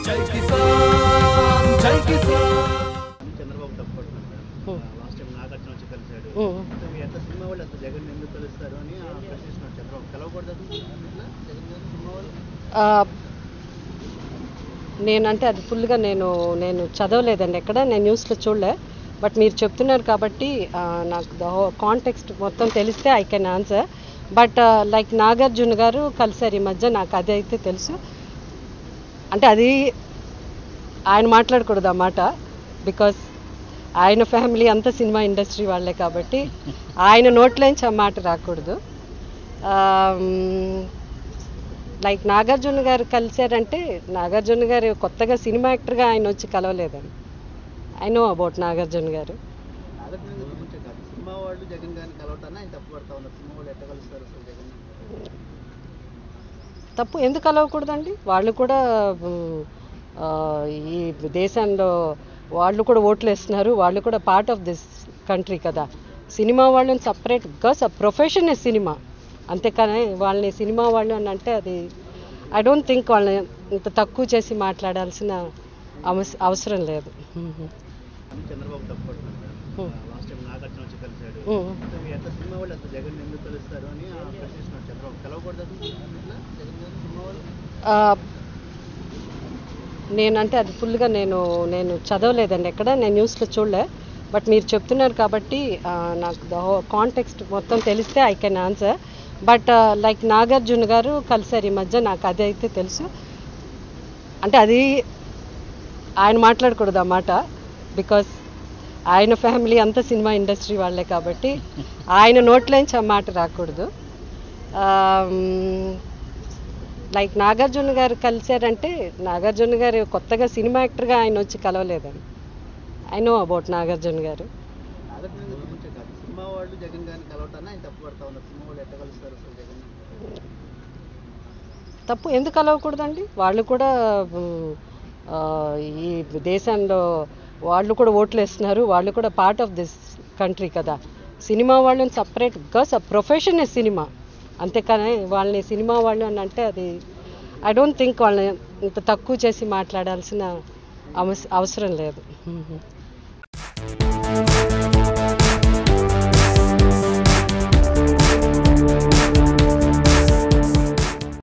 జై కిసాన్ జై Kisan Chandrababu తప్పడుతున్నారు last time Nagarjuna వచ్చి కలిశాడు ఎంత సినిమా వాళ్ళు అంత జగన్ ఎందుకు కలుస్తారు అని ప్రశ్నిస్తున్నాడు చంద్రబాబు కలవకూడదు ఇట్లా జగన్ గారు సినిమా వాళ్ళు నేనంటే అది ఫుల్గా నేను చదవలేదండి ఎక్కడ నేను న్యూస్లో చూడలే బట్ మీరు చెప్తున్నారు కాబట్టి నాకు కాంటెక్స్ట్ మొత్తం తెలిస్తే I can answer but like Nagarjuna గారు కలిసారు ఈ మధ్య నాకు అది అయితే తెలుసు అంటే అది ఆయన మాట్లాడకూడదు ఆ మాట బికాస్ ఆయన ఫ్యామిలీ అంతా సినిమా ఇండస్ట్రీ వాళ్ళే కాబట్టి ఆయన నోట్లోంచి ఆ మాట రాకూడదు లైక్ నాగార్జున గారు కలిశారంటే నాగార్జున గారు కొత్తగా సినిమా యాక్టర్గా ఆయన వచ్చి కలవలేదని ఐ నో అబౌట్ నాగార్జున గారు సినిమా వాళ్ళు జగన్ గారిని కలవటాన్ని ఆయన తప్పు పడతా ఉన్నారు సినిమా వాళ్ళు ఎట్లా కలుస్తారు అసలు జగన్ తప్పు ఎందుకు కలవకూడదండి వాళ్ళు కూడా ఈ దేశంలో వాళ్ళు కూడా ఓట్లు వేస్తున్నారు వాళ్ళు కూడా పార్ట్ ఆఫ్ దిస్ కంట్రీ కదా సినిమా వాళ్ళని సపరేట్ బికాస్ ఆ ప్రొఫెషన్ సినిమా అంతేకాని వాళ్ళని సినిమా వాళ్ళు అని అంటే అది ఐ డోంట్ థింక్ వాళ్ళని ఇంత తక్కువ చేసి మాట్లాడాల్సిన అవసరం లేదు చంద్రబాబు తప్పడుతున్నారు లాస్ట్ టైం నాగార్జున వచ్చి కలిశాడు ఎంత సినిమా వాళ్ళు అంత జగన్ ఎందుకు కలుస్తారు అని ప్రశ్నిస్తున్నాడు చంద్రబాబు కలవకూడదు ఇట్లా జగన్ గారు సినిమా వాళ్ళు నేనంటే అది ఫుల్గా నేను చదవలేదండి ఎక్కడ నేను న్యూస్లో చూడలే బట్ మీరు చెప్తున్నారు కాబట్టి నాకు కాంటెక్స్ట్ మొత్తం తెలిస్తే I can answer but like Nagarjuna గారు కలిసారు ఈ మధ్య నాకు అది అయితే తెలుసు అంటే అది ఆయన మాట్లాడకూడదు ఆ మాట బికాస్ ఆయన ఫ్యామిలీ అంతా సినిమా ఇండస్ట్రీ వాళ్ళే కాబట్టి ఆయన నోట్లోంచి ఆ మాట రాకూడదు లైక్ నాగార్జున గారు కలిశారంటే నాగార్జున గారు కొత్తగా సినిమా యాక్టర్గా ఆయన వచ్చి కలవలేదని ఐ నో అబౌట్ నాగార్జున గారు సినిమా వాళ్ళు జగన్ గారిని కలవటాన్ని ఆయన తప్పు పడతా ఉన్నారు సినిమా వాళ్ళు ఎట్లా కలుస్తారు అసలు జగన్ తప్పు ఎందుకు కలవకూడదండి వాళ్ళు కూడా ఈ దేశంలో వాళ్ళు కూడా ఓట్లు వేస్తున్నారు వాళ్ళు కూడా పార్ట్ ఆఫ్ దిస్ కంట్రీ కదా సినిమా వాళ్ళని సపరేట్ బికాస్ ఆ ప్రొఫెషన్ సినిమా అంతేకాని వాళ్ళని సినిమా వాళ్ళు అని అంటే అది ఐ డోంట్ థింక్ వాళ్ళని ఇంత తక్కువ చేసి మాట్లాడాల్సిన అవసరం లేదు